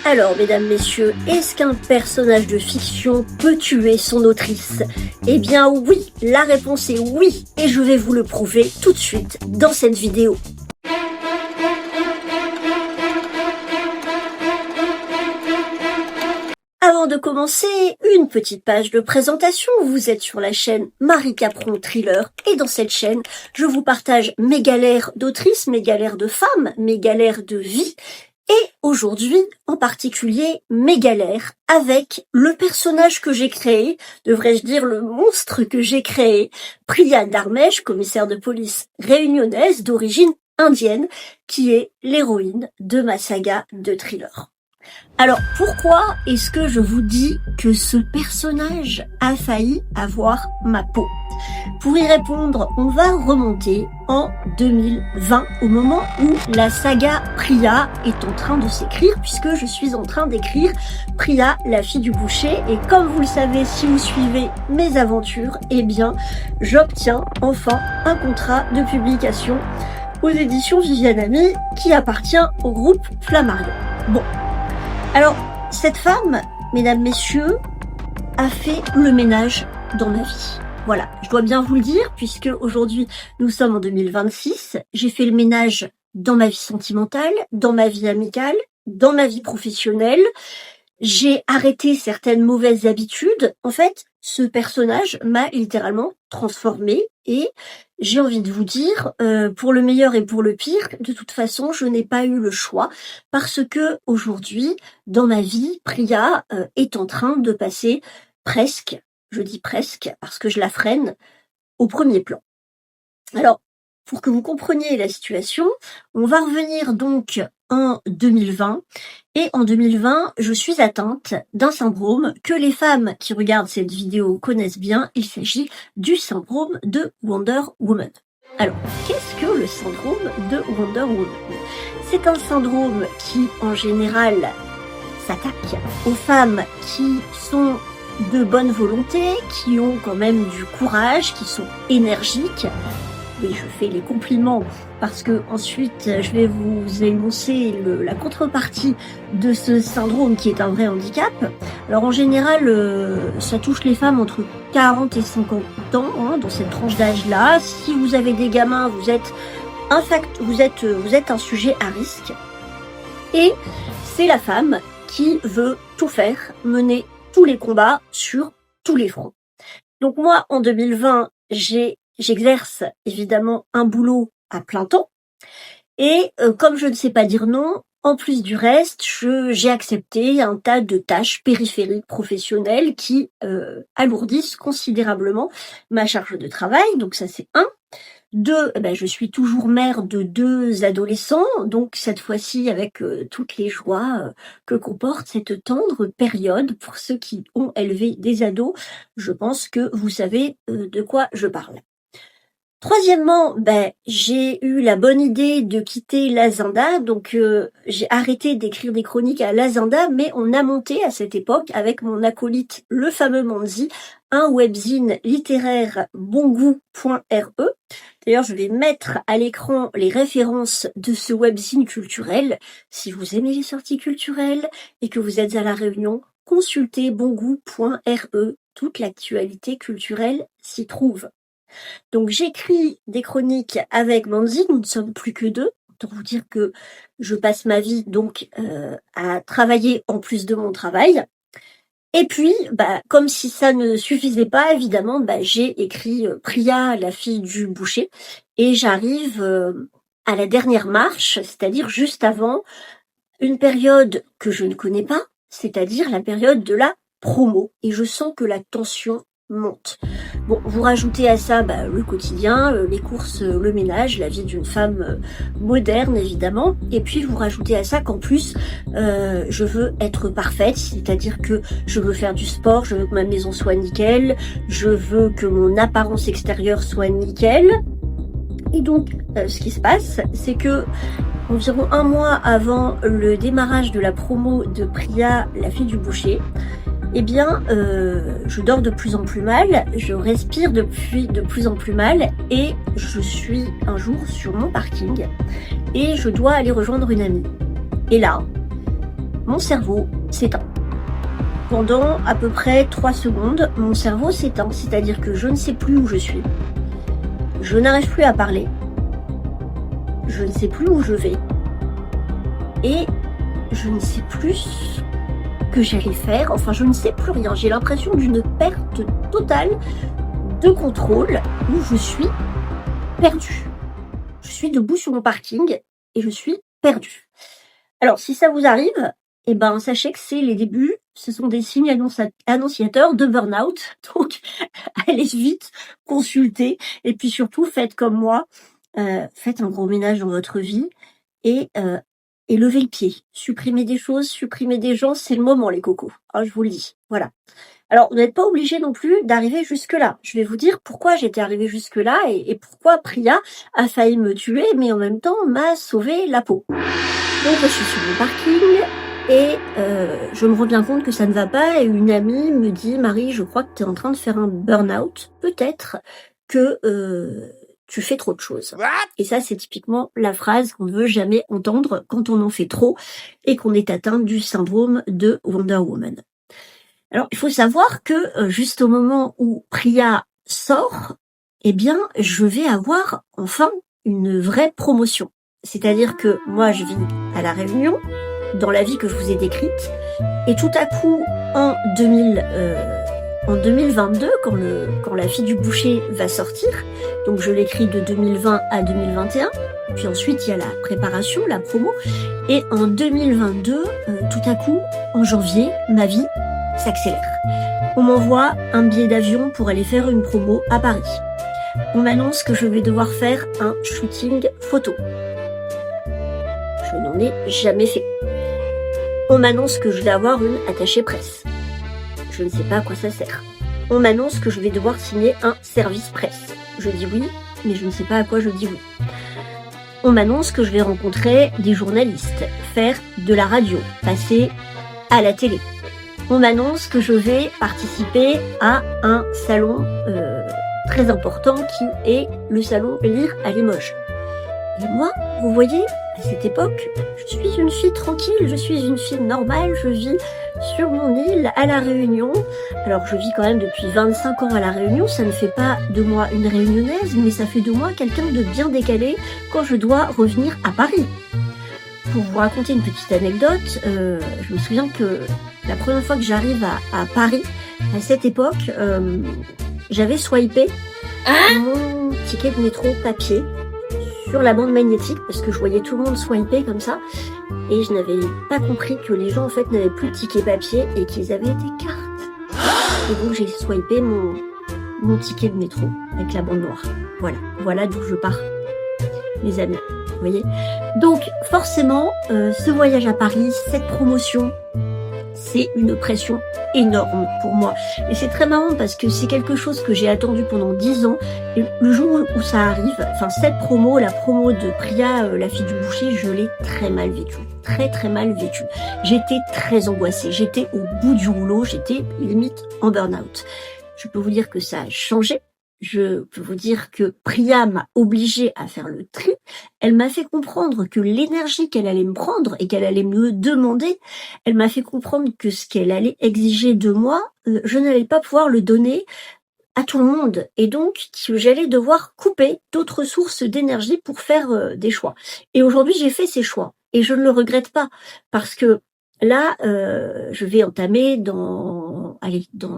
Alors, mesdames, messieurs, est-ce qu'un personnage de fiction peut tuer son autrice? Eh bien oui, la réponse est oui, et je vais vous le prouver tout de suite dans cette vidéo. Avant de commencer, une petite page de présentation. Vous êtes sur la chaîne Marie Capron Thriller et dans cette chaîne, je vous partage mes galères d'autrice, mes galères de femme, mes galères de vie et aujourd'hui, en particulier, mes galères avec le personnage que j'ai créé, devrais-je dire le monstre que j'ai créé, Priya Dharmesh, commissaire de police réunionnaise d'origine indienne, qui est l'héroïne de ma saga de thriller. Alors, pourquoi est-ce que je vous dis que ce personnage a failli avoir ma peau? Pour y répondre, on va remonter en 2020, au moment où la saga Priya est en train de s'écrire, puisque je suis en train d'écrire Priya, la fille du boucher, et comme vous le savez, si vous suivez mes aventures, eh bien, j'obtiens enfin un contrat de publication aux éditions Viviane Ami, qui appartient au groupe Flammarion. Bon. Alors, cette femme, mesdames, messieurs, a fait le ménage dans ma vie. Voilà, je dois bien vous le dire, puisque aujourd'hui, nous sommes en 2026. J'ai fait le ménage dans ma vie sentimentale, dans ma vie amicale, dans ma vie professionnelle. J'ai arrêté certaines mauvaises habitudes. En fait, ce personnage m'a littéralement transformée et j'ai envie de vous dire, pour le meilleur et pour le pire, de toute façon, je n'ai pas eu le choix parce que aujourd'hui, dans ma vie, Priya est en train de passer presque, je dis presque parce que je la freine, au premier plan. Alors, pour que vous compreniez la situation, on va revenir donc en 2020. Et en 2020, je suis atteinte d'un syndrome que les femmes qui regardent cette vidéo connaissent bien. Il s'agit du syndrome de Wonder Woman. Alors, qu'est-ce que le syndrome de Wonder Woman? C'est un syndrome qui, en général, s'attaque aux femmes qui sont de bonne volonté, qui ont quand même du courage, qui sont énergiques. Oui, je fais les compliments parce que ensuite je vais vous énoncer la contrepartie de ce syndrome qui est un vrai handicap. Alors en général, ça touche les femmes entre 40 et 50 ans, hein, dans cette tranche d'âge-là. Si vous avez des gamins, vous êtes un sujet à risque. Et c'est la femme qui veut tout faire, mener tous les combats sur tous les fronts. Donc moi, en 2020, j'exerce évidemment un boulot à plein temps et comme je ne sais pas dire non, en plus du reste, j'ai accepté un tas de tâches périphériques professionnelles qui alourdissent considérablement ma charge de travail. Donc ça c'est un. Deux, je suis toujours mère de 2 adolescents, donc cette fois-ci avec toutes les joies que comporte cette tendre période. Pour ceux qui ont élevé des ados, je pense que vous savez de quoi je parle. Troisièmement, j'ai eu la bonne idée de quitter l'Azenda, donc j'ai arrêté d'écrire des chroniques à l'Azenda, mais on a monté à cette époque avec mon acolyte, le fameux Manzi, un webzine littéraire bongout.re. D'ailleurs, je vais mettre à l'écran les références de ce webzine culturel. Si vous aimez les sorties culturelles et que vous êtes à La Réunion, consultez bongout.re. Toute l'actualité culturelle s'y trouve. Donc j'écris des chroniques avec Manzi, nous ne sommes plus que 2. Autant vous dire que je passe ma vie donc à travailler en plus de mon travail. Et puis, comme si ça ne suffisait pas, évidemment, j'ai écrit Priya, la fille du boucher, et j'arrive à la dernière marche, c'est-à-dire juste avant une période que je ne connais pas, c'est-à-dire la période de la promo. Et je sens que la tension monte. Bon, vous rajoutez à ça le quotidien, les courses, le ménage, la vie d'une femme moderne évidemment, et puis vous rajoutez à ça qu'en plus je veux être parfaite, c'est-à-dire que je veux faire du sport, je veux que ma maison soit nickel, je veux que mon apparence extérieure soit nickel. Et donc ce qui se passe, c'est que environ 1 mois avant le démarrage de la promo de Priya, la fille du boucher, je dors de plus en plus mal, je respire depuis de plus en plus mal et je suis un jour sur mon parking et je dois aller rejoindre une amie. Et là, mon cerveau s'éteint. Pendant à peu près 3 secondes, mon cerveau s'éteint, c'est-à-dire que je ne sais plus où je suis. Je n'arrive plus à parler. Je ne sais plus où je vais. Et je ne sais plus ce que j'allais faire. Enfin, je ne sais plus rien. J'ai l'impression d'une perte totale de contrôle où je suis perdue. Je suis debout sur mon parking et je suis perdue. Alors, si ça vous arrive, eh ben, sachez que c'est les débuts. Ce sont des signes annonciateurs de burn-out. Donc, allez vite, consultez. Et puis surtout, faites comme moi. Faites un gros ménage dans votre vie et levez le pied. Supprimez des choses, supprimez des gens. C'est le moment, les cocos. Hein, je vous le dis. Voilà. Alors, vous n'êtes pas obligé non plus d'arriver jusque-là. Je vais vous dire pourquoi j'étais arrivée jusque-là et pourquoi Priya a failli me tuer, mais en même temps m'a sauvé la peau. Donc, je suis sur mon parking et je me rends bien compte que ça ne va pas. Et une amie me dit, Marie, je crois que tu es en train de faire un burn-out. Peut-être que tu fais trop de choses. Et ça, c'est typiquement la phrase qu'on ne veut jamais entendre quand on en fait trop et qu'on est atteint du syndrome de Wonder Woman. Alors, il faut savoir que juste au moment où Priya sort, eh bien, je vais avoir enfin une vraie promotion. C'est-à-dire que moi, je vis à La Réunion, dans la vie que je vous ai décrite, et tout à coup, en 2022, quand La fille du boucher va sortir, donc je l'écris de 2020 à 2021, puis ensuite il y a la préparation, la promo, et en 2022, tout à coup, en janvier, ma vie s'accélère. On m'envoie un billet d'avion pour aller faire une promo à Paris. On m'annonce que je vais devoir faire un shooting photo. Je n'en ai jamais fait. On m'annonce que je vais avoir une attachée presse. Je ne sais pas à quoi ça sert. On m'annonce que je vais devoir signer un service presse. Je dis oui, mais je ne sais pas à quoi je dis oui. On m'annonce que je vais rencontrer des journalistes, faire de la radio, passer à la télé. On m'annonce que je vais participer à un salon très important qui est le salon Lire à Limoges. Et moi, vous voyez, à cette époque, je suis une fille tranquille, je suis une fille normale, je vis sur mon île à La Réunion. Alors je vis quand même depuis 25 ans à La Réunion, ça ne fait pas de moi une réunionnaise, mais ça fait de moi quelqu'un de bien décalé quand je dois revenir à Paris. Pour vous raconter une petite anecdote, je me souviens que la première fois que j'arrive à Paris, à cette époque, j'avais swipé mon ticket de métro papier sur la bande magnétique parce que je voyais tout le monde swiper comme ça et je n'avais pas compris que les gens en fait n'avaient plus de ticket papier et qu'ils avaient des cartes. Et donc j'ai swipé mon ticket de métro avec la bande noire. Voilà d'où je pars, les amis. Vous voyez. Donc forcément, ce voyage à Paris, cette promotion, c'est une pression énorme pour moi. Et c'est très marrant parce que c'est quelque chose que j'ai attendu pendant 10 ans. Et le jour où ça arrive, enfin cette promo, la promo de Priya, la fille du boucher, je l'ai très mal vécue. Très très mal vécue. J'étais très angoissée. J'étais au bout du rouleau. J'étais limite en burn-out. Je peux vous dire que ça a changé. Je peux vous dire que Priya m'a obligée à faire le tri. Elle m'a fait comprendre que l'énergie qu'elle allait me prendre et qu'elle allait me demander, elle m'a fait comprendre que ce qu'elle allait exiger de moi, je n'allais pas pouvoir le donner à tout le monde. Et donc, que j'allais devoir couper d'autres sources d'énergie pour faire des choix. Et aujourd'hui, j'ai fait ces choix. Et je ne le regrette pas. Parce que là, je vais entamer dans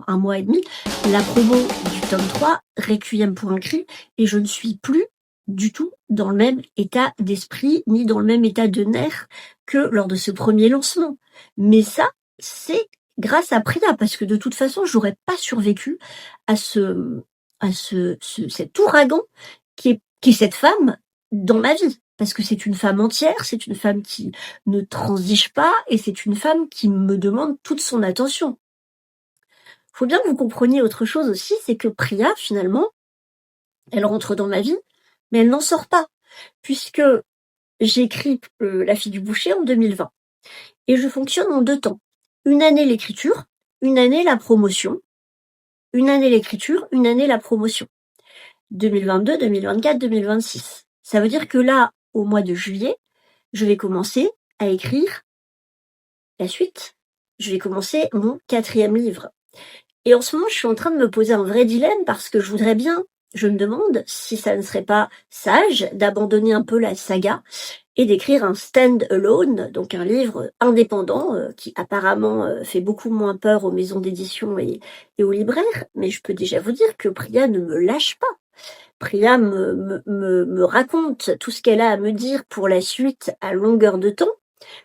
1 mois et demi, la promo du tome 3, Requiem pour un cri, et je ne suis plus du tout dans le même état d'esprit, ni dans le même état de nerfs que lors de ce premier lancement. Mais ça, c'est grâce à Priya, parce que de toute façon, j'aurais pas survécu à cet ouragan qui est cette femme dans ma vie. Parce que c'est une femme entière, c'est une femme qui ne transige pas, et c'est une femme qui me demande toute son attention. Faut bien que vous compreniez autre chose aussi, c'est que Priya, finalement, elle rentre dans ma vie, mais elle n'en sort pas, puisque j'écris La fille du boucher en 2020. Et je fonctionne en 2 temps. Une année l'écriture, une année la promotion. Une année l'écriture, une année la promotion. 2022, 2024, 2026. Ça veut dire que là, au mois de juillet, je vais commencer à écrire la suite. Je vais commencer mon 4e livre. Et en ce moment, je suis en train de me poser un vrai dilemme parce que je me demande si ça ne serait pas sage d'abandonner un peu la saga et d'écrire un stand-alone, donc un livre indépendant qui apparemment fait beaucoup moins peur aux maisons d'édition et aux libraires. Mais je peux déjà vous dire que Priya ne me lâche pas. Priya me raconte tout ce qu'elle a à me dire pour la suite à longueur de temps.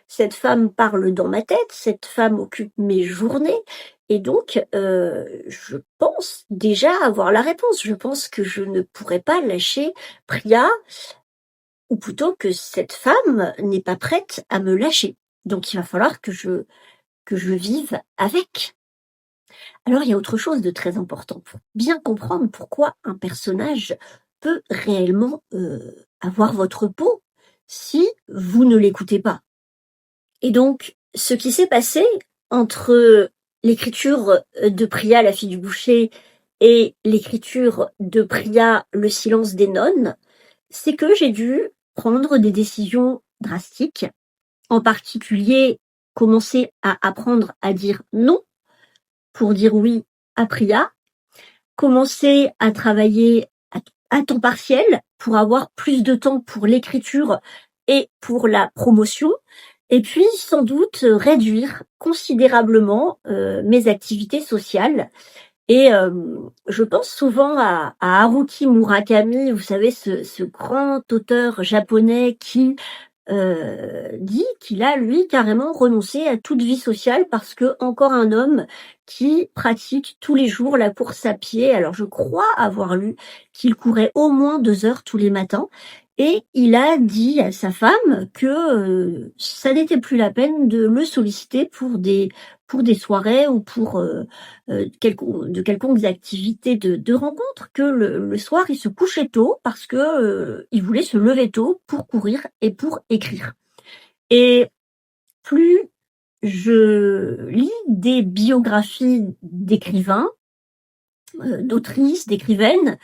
Cette femme parle dans ma tête, cette femme occupe mes journées, et donc je pense déjà avoir la réponse. Je pense que je ne pourrais pas lâcher Priya, ou plutôt que cette femme n'est pas prête à me lâcher. Donc il va falloir que je vive avec. Alors il y a autre chose de très important pour bien comprendre pourquoi un personnage peut réellement avoir votre peau si vous ne l'écoutez pas. Et donc, ce qui s'est passé entre l'écriture de Priya, la fille du boucher, et l'écriture de Priya, le silence des nonnes, c'est que j'ai dû prendre des décisions drastiques, en particulier commencer à apprendre à dire non pour dire oui à Priya, commencer à travailler à temps partiel pour avoir plus de temps pour l'écriture et pour la promotion, et puis sans doute réduire considérablement mes activités sociales. Et je pense souvent à Haruki Murakami, vous savez, ce grand auteur japonais qui dit qu'il a, lui, carrément renoncé à toute vie sociale parce que encore un homme qui pratique tous les jours la course à pied. Alors, je crois avoir lu qu'il courait au moins 2 heures tous les matins. Et il a dit à sa femme que ça n'était plus la peine de le solliciter pour des soirées ou pour quelconques activités de rencontres, que le soir il se couchait tôt parce que il voulait se lever tôt pour courir et pour écrire. Et plus je lis des biographies d'écrivains, d'autrices, d'écrivaines,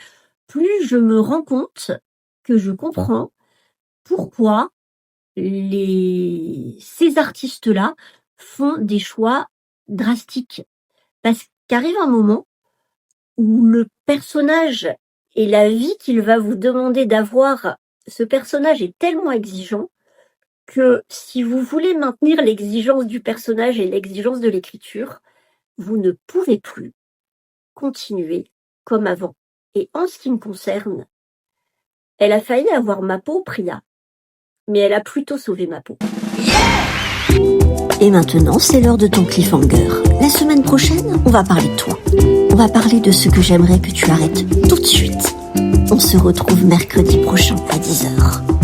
plus je me rends compte que je comprends pourquoi ces artistes-là font des choix drastiques. Parce qu'arrive un moment où le personnage et la vie qu'il va vous demander d'avoir, ce personnage est tellement exigeant que si vous voulez maintenir l'exigence du personnage et l'exigence de l'écriture, vous ne pouvez plus continuer comme avant. Et en ce qui me concerne, elle a failli avoir ma peau, Priya, mais elle a plutôt sauvé ma peau. Et maintenant, c'est l'heure de ton cliffhanger. La semaine prochaine, on va parler de toi. On va parler de ce que j'aimerais que tu arrêtes tout de suite. On se retrouve mercredi prochain à 10h.